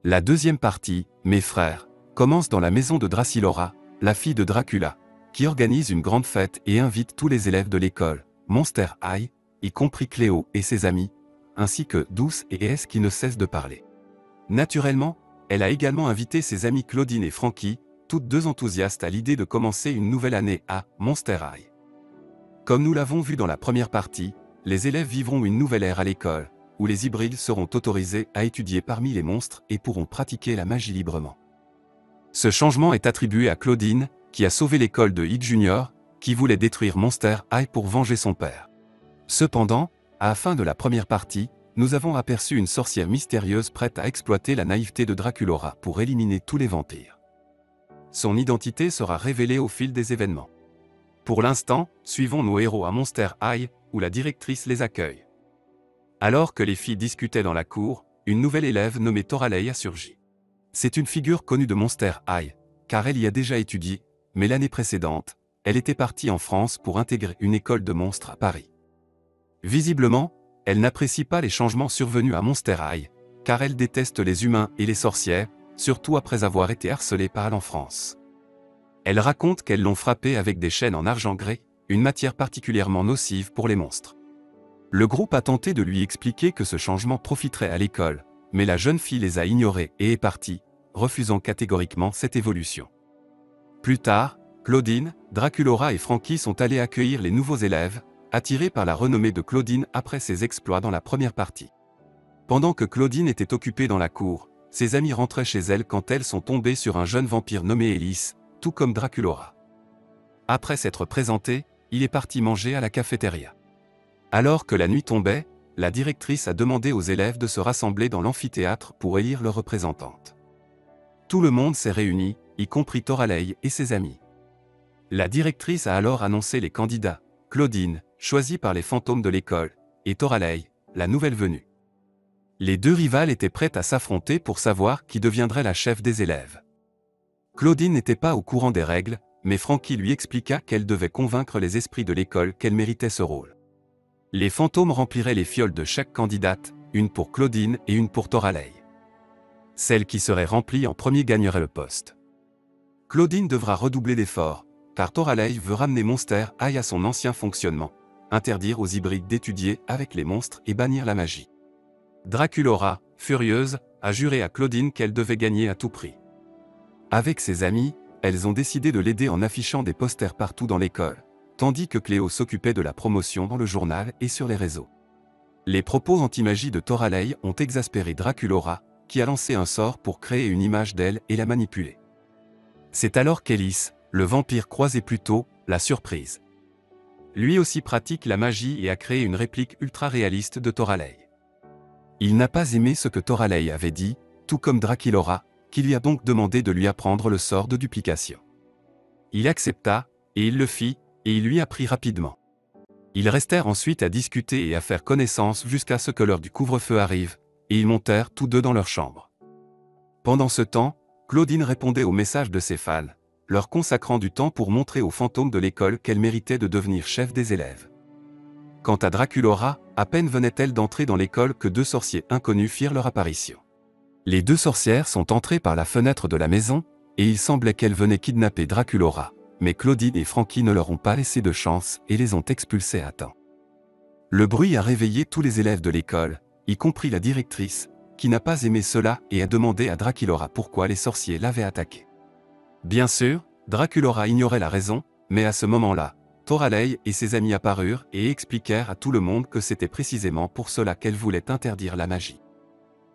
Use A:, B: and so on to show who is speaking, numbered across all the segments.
A: La deuxième partie, Mes frères, commence dans la maison de Draculaura, la fille de Dracula, qui organise une grande fête et invite tous les élèves de l'école, Monster High, y compris Cléo et ses amis, ainsi que Douce et Es qui ne cessent de parler. Naturellement, elle a également invité ses amis Claudine et Frankie, toutes deux enthousiastes à l'idée de commencer une nouvelle année à Monster High. Comme nous l'avons vu dans la première partie, les élèves vivront une nouvelle ère à l'école, où les hybrides seront autorisés à étudier parmi les monstres et pourront pratiquer la magie librement. Ce changement est attribué à Claudine, qui a sauvé l'école de Hit Junior, qui voulait détruire Monster High pour venger son père. Cependant, à la fin de la première partie, nous avons aperçu une sorcière mystérieuse prête à exploiter la naïveté de Draculaura pour éliminer tous les vampires. Son identité sera révélée au fil des événements. Pour l'instant, suivons nos héros à Monster High, où la directrice les accueille. Alors que les filles discutaient dans la cour, une nouvelle élève nommée Toralei a surgi. C'est une figure connue de Monster High, car elle y a déjà étudié, mais l'année précédente, elle était partie en France pour intégrer une école de monstres à Paris. Visiblement, elle n'apprécie pas les changements survenus à Monster High, car elle déteste les humains et les sorcières, surtout après avoir été harcelée par l'enfance. Elle raconte qu'elles l'ont frappée avec des chaînes en argent gris, une matière particulièrement nocive pour les monstres. Le groupe a tenté de lui expliquer que ce changement profiterait à l'école, mais la jeune fille les a ignorés et est partie, refusant catégoriquement cette évolution. Plus tard, Claudine, Draculaura et Frankie sont allés accueillir les nouveaux élèves, attirés par la renommée de Claudine après ses exploits dans la première partie. Pendant que Claudine était occupée dans la cour, ses amis rentraient chez elle quand elles sont tombées sur un jeune vampire nommé Ellis, tout comme Draculaura. Après s'être présenté, il est parti manger à la cafétéria. Alors que la nuit tombait, la directrice a demandé aux élèves de se rassembler dans l'amphithéâtre pour élire leur représentante. Tout le monde s'est réuni, y compris Toralei et ses amis. La directrice a alors annoncé les candidats, Claudine, choisie par les fantômes de l'école, et Toralei, la nouvelle venue. Les deux rivales étaient prêtes à s'affronter pour savoir qui deviendrait la chef des élèves. Claudine n'était pas au courant des règles, mais Frankie lui expliqua qu'elle devait convaincre les esprits de l'école qu'elle méritait ce rôle. Les fantômes rempliraient les fioles de chaque candidate, une pour Claudine et une pour Toralei. Celle qui serait remplie en premier gagnerait le poste. Claudine devra redoubler d'efforts, car Toralei veut ramener Monster High à son ancien fonctionnement, interdire aux hybrides d'étudier avec les monstres et bannir la magie. Draculaura, furieuse, a juré à Claudine qu'elle devait gagner à tout prix. Avec ses amis, elles ont décidé de l'aider en affichant des posters partout dans l'école, tandis que Cléo s'occupait de la promotion dans le journal et sur les réseaux. Les propos anti-magie de Toralei ont exaspéré Draculaura, qui a lancé un sort pour créer une image d'elle et la manipuler. C'est alors qu'Ellis, le vampire croisé plus tôt, l'a surprise. Lui aussi pratique la magie et a créé une réplique ultra réaliste de Toralei. Il n'a pas aimé ce que Toralei avait dit, tout comme Draculaura, qui lui a donc demandé de lui apprendre le sort de duplication. Il accepta, et il le fit, et il lui apprit rapidement. Ils restèrent ensuite à discuter et à faire connaissance jusqu'à ce que l'heure du couvre-feu arrive, et ils montèrent tous deux dans leur chambre. Pendant ce temps, Claudine répondait aux messages de ses fans, leur consacrant du temps pour montrer aux fantômes de l'école qu'elle méritait de devenir chef des élèves. Quant à Draculaura, à peine venait-elle d'entrer dans l'école que deux sorciers inconnus firent leur apparition. Les deux sorcières sont entrées par la fenêtre de la maison, et il semblait qu'elles venaient kidnapper Draculaura, mais Claudine et Frankie ne leur ont pas laissé de chance et les ont expulsés à temps. Le bruit a réveillé tous les élèves de l'école, y compris la directrice, qui n'a pas aimé cela et a demandé à Draculaura pourquoi les sorciers l'avaient attaqué. Bien sûr, Draculaura ignorait la raison, mais à ce moment-là, Toralei et ses amis apparurent et expliquèrent à tout le monde que c'était précisément pour cela qu'elle voulait interdire la magie.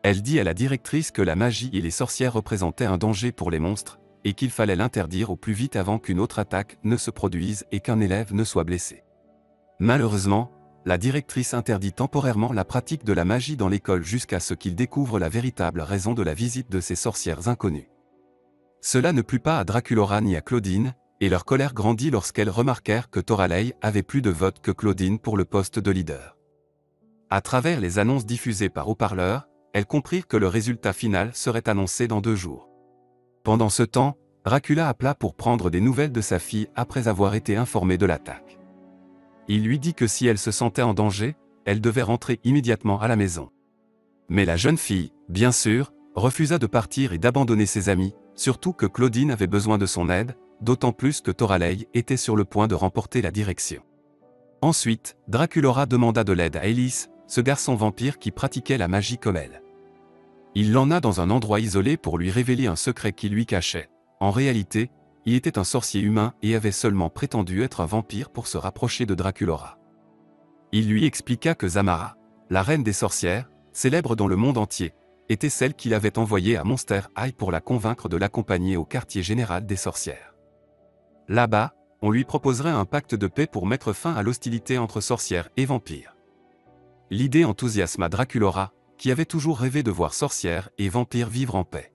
A: Elle dit à la directrice que la magie et les sorcières représentaient un danger pour les monstres, et qu'il fallait l'interdire au plus vite avant qu'une autre attaque ne se produise et qu'un élève ne soit blessé. Malheureusement, la directrice interdit temporairement la pratique de la magie dans l'école jusqu'à ce qu'ils découvrent la véritable raison de la visite de ces sorcières inconnues. Cela ne plut pas à Draculaura ni à Claudine, et leur colère grandit lorsqu'elles remarquèrent que Toralei avait plus de votes que Claudine pour le poste de leader. À travers les annonces diffusées par haut-parleur, elles comprirent que le résultat final serait annoncé dans 2 jours. Pendant ce temps, Dracula appela pour prendre des nouvelles de sa fille après avoir été informé de l'attaque. Il lui dit que si elle se sentait en danger, elle devait rentrer immédiatement à la maison. Mais la jeune fille, bien sûr, refusa de partir et d'abandonner ses amis, surtout que Claudine avait besoin de son aide, d'autant plus que Toralei était sur le point de remporter la direction. Ensuite, Draculaura demanda de l'aide à Ellis, ce garçon vampire qui pratiquait la magie comme elle. Il l'emmena dans un endroit isolé pour lui révéler un secret qui lui cachait. En réalité, il était un sorcier humain et avait seulement prétendu être un vampire pour se rapprocher de Draculaura. Il lui expliqua que Zamara, la reine des sorcières, célèbre dans le monde entier, était celle qu'il avait envoyée à Monster High pour la convaincre de l'accompagner au quartier général des sorcières. Là-bas, on lui proposerait un pacte de paix pour mettre fin à l'hostilité entre sorcières et vampires. L'idée enthousiasma Draculaura, qui avait toujours rêvé de voir sorcières et vampires vivre en paix.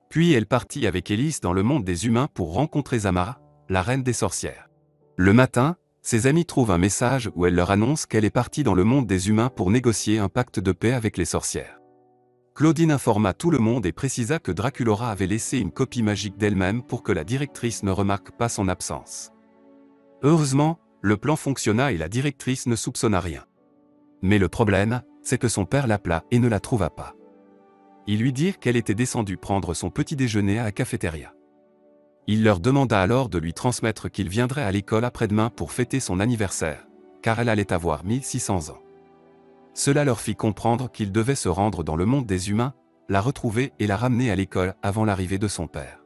A: Puis elle partit avec Ellis dans le monde des humains pour rencontrer Zamara, la reine des sorcières. Le matin, ses amis trouvent un message où elle leur annonce qu'elle est partie dans le monde des humains pour négocier un pacte de paix avec les sorcières. Claudine informa tout le monde et précisa que Draculaura avait laissé une copie magique d'elle-même pour que la directrice ne remarque pas son absence. Heureusement, le plan fonctionna et la directrice ne soupçonna rien. Mais le problème, c'est que son père l'appela et ne la trouva pas. Ils lui dirent qu'elle était descendue prendre son petit déjeuner à la cafétéria. Il leur demanda alors de lui transmettre qu'il viendrait à l'école après-demain pour fêter son anniversaire, car elle allait avoir 1600 ans. Cela leur fit comprendre qu'il devait se rendre dans le monde des humains, la retrouver et la ramener à l'école avant l'arrivée de son père.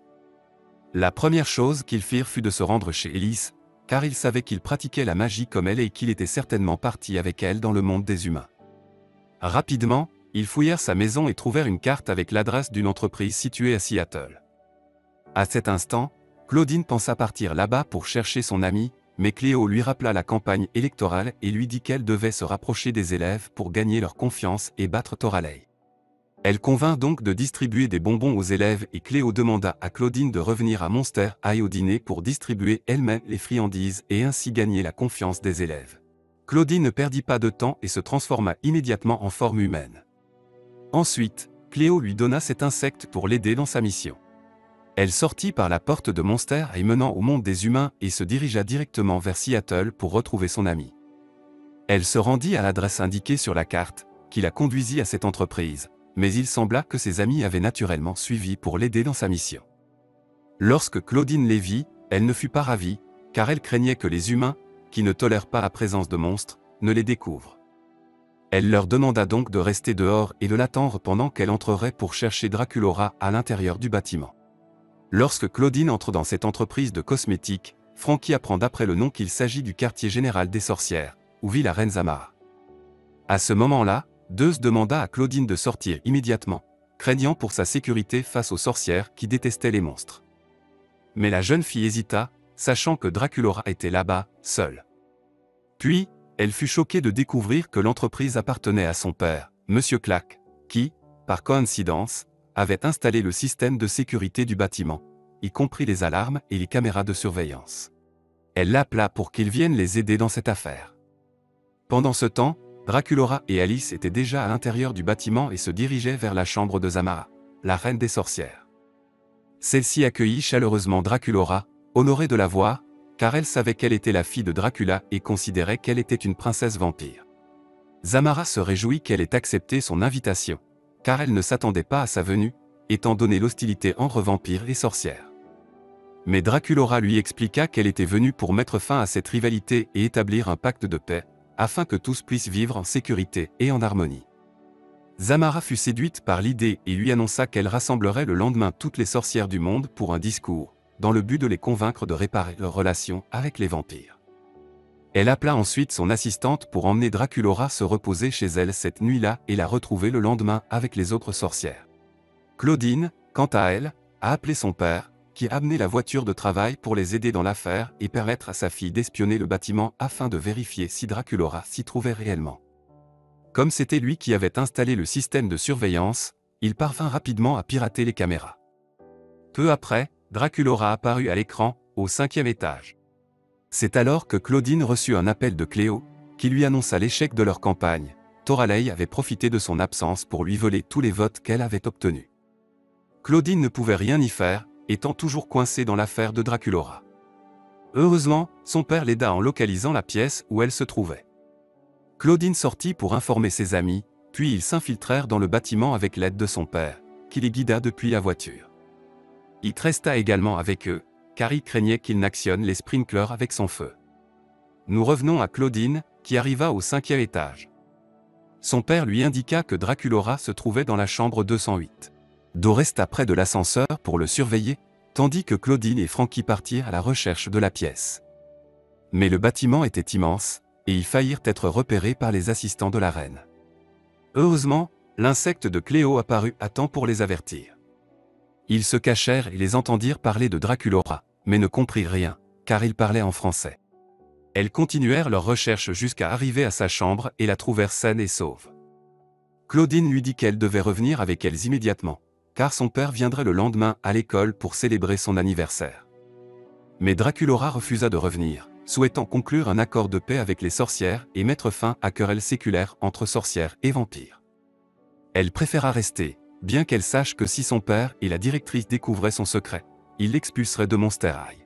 A: La première chose qu'ils firent fut de se rendre chez Ellis, car ils savaient qu'il pratiquait la magie comme elle et qu'il était certainement parti avec elle dans le monde des humains. Rapidement, ils fouillèrent sa maison et trouvèrent une carte avec l'adresse d'une entreprise située à Seattle. À cet instant, Claudine pensa partir là-bas pour chercher son ami, mais Cléo lui rappela la campagne électorale et lui dit qu'elle devait se rapprocher des élèves pour gagner leur confiance et battre Toralei. Elle convint donc de distribuer des bonbons aux élèves et Cléo demanda à Claudine de revenir à Monster High au dîner pour distribuer elle-même les friandises et ainsi gagner la confiance des élèves. Claudine ne perdit pas de temps et se transforma immédiatement en forme humaine. Ensuite, Cléo lui donna cet insecte pour l'aider dans sa mission. Elle sortit par la porte de Monster High menant au monde des humains et se dirigea directement vers Seattle pour retrouver son ami. Elle se rendit à l'adresse indiquée sur la carte, qui la conduisit à cette entreprise, mais il sembla que ses amis avaient naturellement suivi pour l'aider dans sa mission. Lorsque Claudine les vit, elle ne fut pas ravie, car elle craignait que les humains, qui ne tolèrent pas la présence de monstres, ne les découvrent. Elle leur demanda donc de rester dehors et de l'attendre pendant qu'elle entrerait pour chercher Draculaura à l'intérieur du bâtiment. Lorsque Claudine entre dans cette entreprise de cosmétiques, Frankie apprend d'après le nom qu'il s'agit du quartier général des sorcières, où vit la reine Zamara. À ce moment-là, Zeus demanda à Claudine de sortir immédiatement, craignant pour sa sécurité face aux sorcières qui détestaient les monstres. Mais la jeune fille hésita, sachant que Draculaura était là-bas, seule. Puis, elle fut choquée de découvrir que l'entreprise appartenait à son père, Monsieur Clack, qui, par coïncidence, avait installé le système de sécurité du bâtiment, y compris les alarmes et les caméras de surveillance. Elle l'appela pour qu'il vienne les aider dans cette affaire. Pendant ce temps, Draculaura et Alice étaient déjà à l'intérieur du bâtiment et se dirigeaient vers la chambre de Zamara, la reine des sorcières. Celle-ci accueillit chaleureusement Draculaura, honorée de la voir, car elle savait qu'elle était la fille de Dracula et considérait qu'elle était une princesse vampire. Zamara se réjouit qu'elle ait accepté son invitation, car elle ne s'attendait pas à sa venue, étant donné l'hostilité entre vampires et sorcières. Mais Draculaura lui expliqua qu'elle était venue pour mettre fin à cette rivalité et établir un pacte de paix, afin que tous puissent vivre en sécurité et en harmonie. Zamara fut séduite par l'idée et lui annonça qu'elle rassemblerait le lendemain toutes les sorcières du monde pour un discours, dans le but de les convaincre de réparer leur relation avec les vampires. Elle appela ensuite son assistante pour emmener Draculaura se reposer chez elle cette nuit-là et la retrouver le lendemain avec les autres sorcières. Claudine, quant à elle, a appelé son père, qui a amené la voiture de travail pour les aider dans l'affaire et permettre à sa fille d'espionner le bâtiment afin de vérifier si Draculaura s'y trouvait réellement. Comme c'était lui qui avait installé le système de surveillance, il parvint rapidement à pirater les caméras. Peu après, Draculaura apparut à l'écran, au 5e étage. C'est alors que Claudine reçut un appel de Cléo, qui lui annonça l'échec de leur campagne. Toralei avait profité de son absence pour lui voler tous les votes qu'elle avait obtenus. Claudine ne pouvait rien y faire, étant toujours coincée dans l'affaire de Draculaura. Heureusement, son père l'aida en localisant la pièce où elle se trouvait. Claudine sortit pour informer ses amis, puis ils s'infiltrèrent dans le bâtiment avec l'aide de son père, qui les guida depuis la voiture. Il resta également avec eux, car il craignait qu'il n'actionne les sprinklers avec son feu. Nous revenons à Claudine, qui arriva au 5e étage. Son père lui indiqua que Draculaura se trouvait dans la chambre 208. Do resta près de l'ascenseur pour le surveiller, tandis que Claudine et Frankie partirent à la recherche de la pièce. Mais le bâtiment était immense, et ils faillirent être repérés par les assistants de la reine. Heureusement, l'insecte de Cléo apparut à temps pour les avertir. Ils se cachèrent et les entendirent parler de Draculaura, mais ne comprirent rien, car ils parlaient en français. Elles continuèrent leur recherche jusqu'à arriver à sa chambre et la trouvèrent saine et sauve. Claudine lui dit qu'elle devait revenir avec elles immédiatement, car son père viendrait le lendemain à l'école pour célébrer son anniversaire. Mais Draculaura refusa de revenir, souhaitant conclure un accord de paix avec les sorcières et mettre fin à querelles séculaires entre sorcières et vampires. Elle préféra rester, bien qu'elle sache que si son père et la directrice découvraient son secret, ils l'expulseraient de Monster High.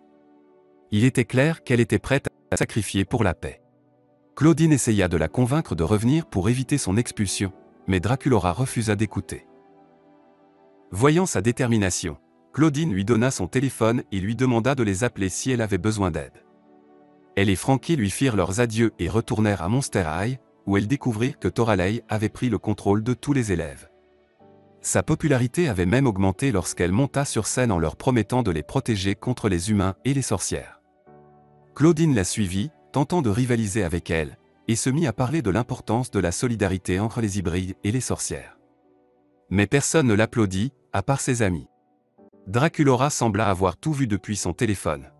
A: Il était clair qu'elle était prête à sacrifier pour la paix. Claudine essaya de la convaincre de revenir pour éviter son expulsion, mais Draculaura refusa d'écouter. Voyant sa détermination, Claudine lui donna son téléphone et lui demanda de les appeler si elle avait besoin d'aide. Elle et Frankie lui firent leurs adieux et retournèrent à Monster High, où elles découvrirent que Toralei avait pris le contrôle de tous les élèves. Sa popularité avait même augmenté lorsqu'elle monta sur scène en leur promettant de les protéger contre les humains et les sorcières. Claudine la suivit, tentant de rivaliser avec elle, et se mit à parler de l'importance de la solidarité entre les hybrides et les sorcières. Mais personne ne l'applaudit, à part ses amis. Draculaura sembla avoir tout vu depuis son téléphone.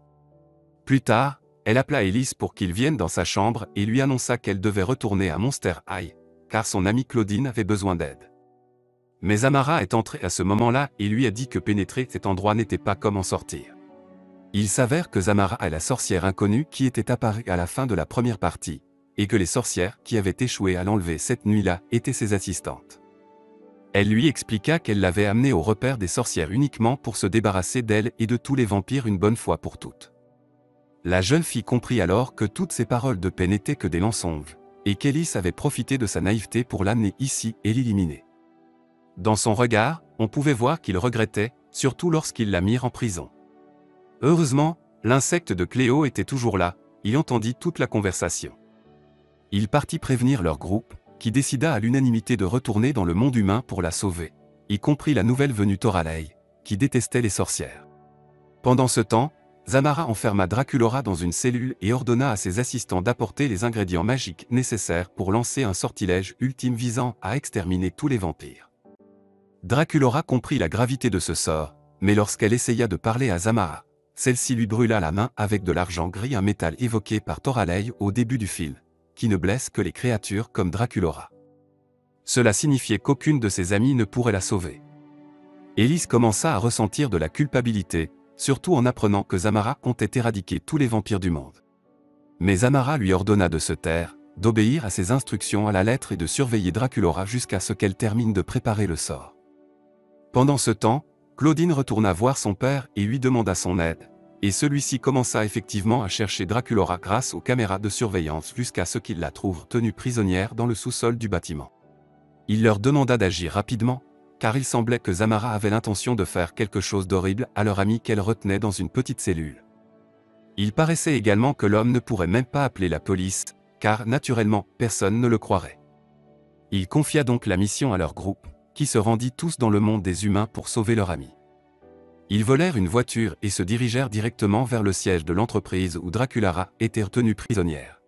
A: Plus tard, elle appela Elise pour qu'il vienne dans sa chambre et lui annonça qu'elle devait retourner à Monster High, car son amie Claudine avait besoin d'aide. Mais Amara est entrée à ce moment-là et lui a dit que pénétrer cet endroit n'était pas comme en sortir. Il s'avère que Zamara est la sorcière inconnue qui était apparue à la fin de la première partie, et que les sorcières qui avaient échoué à l'enlever cette nuit-là étaient ses assistantes. Elle lui expliqua qu'elle l'avait amenée au repère des sorcières uniquement pour se débarrasser d'elle et de tous les vampires une bonne fois pour toutes. La jeune fille comprit alors que toutes ces paroles de paix n'étaient que des mensonges, et qu'Elise avait profité de sa naïveté pour l'amener ici et l'éliminer. Dans son regard, on pouvait voir qu'il regrettait, surtout lorsqu'ils la mirent en prison. Heureusement, l'insecte de Cléo était toujours là, il entendit toute la conversation. Il partit prévenir leur groupe, qui décida à l'unanimité de retourner dans le monde humain pour la sauver, y compris la nouvelle venue Toralei, qui détestait les sorcières. Pendant ce temps, Zamara enferma Draculaura dans une cellule et ordonna à ses assistants d'apporter les ingrédients magiques nécessaires pour lancer un sortilège ultime visant à exterminer tous les vampires. Draculaura comprit la gravité de ce sort, mais lorsqu'elle essaya de parler à Zamara, celle-ci lui brûla la main avec de l'argent gris, un métal évoqué par Toralei au début du film, qui ne blesse que les créatures comme Draculaura. Cela signifiait qu'aucune de ses amies ne pourrait la sauver. Elise commença à ressentir de la culpabilité, surtout en apprenant que Zamara comptait éradiquer tous les vampires du monde. Mais Zamara lui ordonna de se taire, d'obéir à ses instructions à la lettre et de surveiller Draculaura jusqu'à ce qu'elle termine de préparer le sort. Pendant ce temps, Claudine retourna voir son père et lui demanda son aide, et celui-ci commença effectivement à chercher Draculaura grâce aux caméras de surveillance jusqu'à ce qu'il la trouve tenue prisonnière dans le sous-sol du bâtiment. Il leur demanda d'agir rapidement, car il semblait que Zamara avait l'intention de faire quelque chose d'horrible à leur amie qu'elle retenait dans une petite cellule. Il paraissait également que l'homme ne pourrait même pas appeler la police, car naturellement, personne ne le croirait. Il confia donc la mission à leur groupe, qui se rendit tous dans le monde des humains pour sauver leur ami. Ils volèrent une voiture et se dirigèrent directement vers le siège de l'entreprise où Draculaura était retenue prisonnière.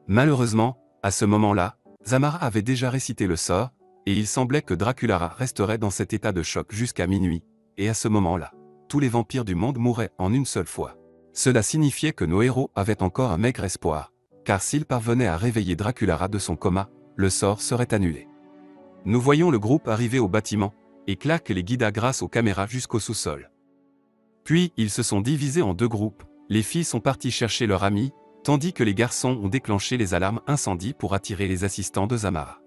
A: Malheureusement, à ce moment-là, Zamara avait déjà récité le sort, et il semblait que Draculaura resterait dans cet état de choc jusqu'à minuit, et à ce moment-là, tous les vampires du monde mourraient en une seule fois. Cela signifiait que nos héros avaient encore un maigre espoir, car s'ils parvenaient à réveiller Draculaura de son coma, le sort serait annulé. Nous voyons le groupe arriver au bâtiment, et Clark les guida grâce aux caméras jusqu'au sous-sol. Puis ils se sont divisés en deux groupes, les filles sont parties chercher leur ami, tandis que les garçons ont déclenché les alarmes incendie pour attirer les assistants de Zamara.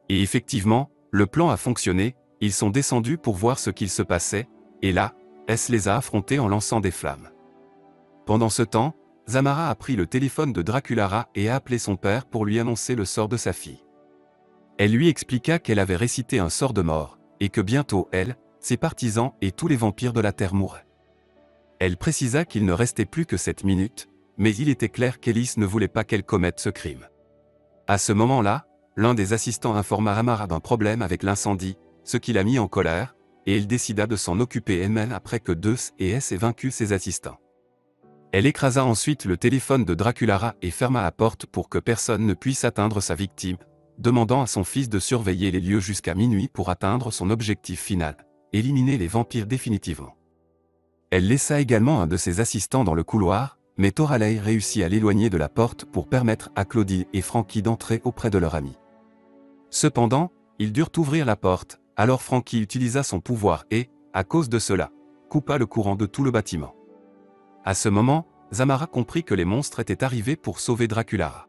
A: Et effectivement, le plan a fonctionné, ils sont descendus pour voir ce qu'il se passait, et là, S les a affrontés en lançant des flammes. Pendant ce temps, Zamara a pris le téléphone de Draculaura et a appelé son père pour lui annoncer le sort de sa fille. Elle lui expliqua qu'elle avait récité un sort de mort, et que bientôt elle, ses partisans et tous les vampires de la Terre mourraient. Elle précisa qu'il ne restait plus que 7 minutes, mais il était clair qu'Ellis ne voulait pas qu'elle commette ce crime. À ce moment-là, l'un des assistants informa Amara d'un problème avec l'incendie, ce qui l'a mis en colère, et elle décida de s'en occuper elle-même après que Deus et S ait vaincu ses assistants. Elle écrasa ensuite le téléphone de Draculara et ferma la porte pour que personne ne puisse atteindre sa victime, demandant à son fils de surveiller les lieux jusqu'à minuit pour atteindre son objectif final, éliminer les vampires définitivement. Elle laissa également un de ses assistants dans le couloir, mais Toralei réussit à l'éloigner de la porte pour permettre à Claudine et Frankie d'entrer auprès de leur ami. Cependant, ils durent ouvrir la porte, alors Frankie utilisa son pouvoir et, à cause de cela, coupa le courant de tout le bâtiment. À ce moment, Zamara comprit que les monstres étaient arrivés pour sauver Draculara.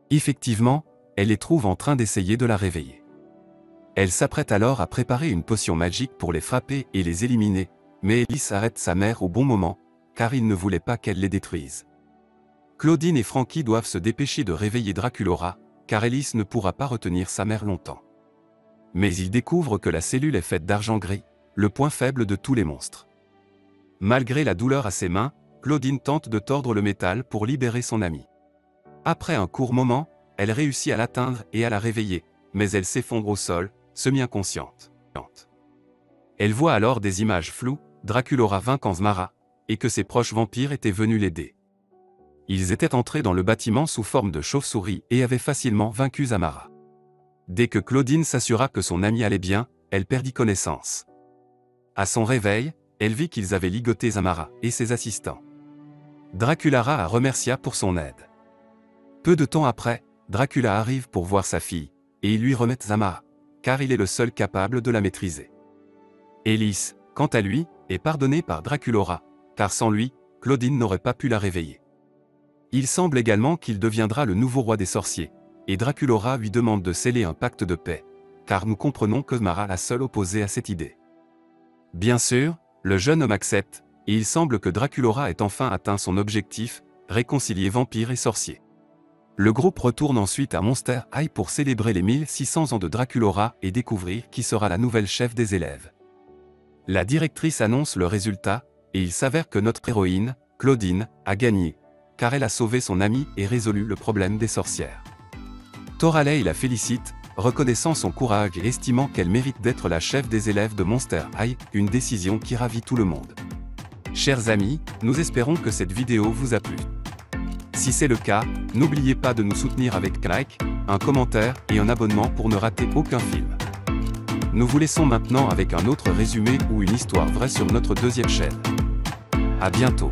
A: Effectivement, elle les trouve en train d'essayer de la réveiller. Elle s'apprête alors à préparer une potion magique pour les frapper et les éliminer, mais Ellis arrête sa mère au bon moment, car il ne voulait pas qu'elle les détruise. Claudine et Frankie doivent se dépêcher de réveiller Draculaura, car Ellis ne pourra pas retenir sa mère longtemps. Mais ils découvrent que la cellule est faite d'argent gris, le point faible de tous les monstres. Malgré la douleur à ses mains, Claudine tente de tordre le métal pour libérer son amie. Après un court moment, elle réussit à l'atteindre et à la réveiller, mais elle s'effondre au sol, semi-inconsciente. Elle voit alors des images floues, Draculaura vainquant Zamara, et que ses proches vampires étaient venus l'aider. Ils étaient entrés dans le bâtiment sous forme de chauve-souris et avaient facilement vaincu Zamara. Dès que Claudine s'assura que son amie allait bien, elle perdit connaissance. À son réveil, elle vit qu'ils avaient ligoté Zamara et ses assistants. Draculara la remercia pour son aide. Peu de temps après, Dracula arrive pour voir sa fille, et il lui remet Zamara, car il est le seul capable de la maîtriser. Ellis, quant à lui, est pardonné par Draculaura, car sans lui, Claudine n'aurait pas pu la réveiller. Il semble également qu'il deviendra le nouveau roi des sorciers, et Draculaura lui demande de sceller un pacte de paix, car nous comprenons que Zamara est la seule opposée à cette idée. Bien sûr, le jeune homme accepte, et il semble que Draculaura ait enfin atteint son objectif, réconcilier vampires et sorciers. Le groupe retourne ensuite à Monster High pour célébrer les 1600 ans de Draculaura et découvrir qui sera la nouvelle chef des élèves. La directrice annonce le résultat, et il s'avère que notre héroïne, Claudine, a gagné, car elle a sauvé son amie et résolu le problème des sorcières. Toralei la félicite, reconnaissant son courage et estimant qu'elle mérite d'être la chef des élèves de Monster High, une décision qui ravit tout le monde. Chers amis, nous espérons que cette vidéo vous a plu. Si c'est le cas, n'oubliez pas de nous soutenir avec un like, un commentaire et un abonnement pour ne rater aucun film. Nous vous laissons maintenant avec un autre résumé ou une histoire vraie sur notre deuxième chaîne. À bientôt.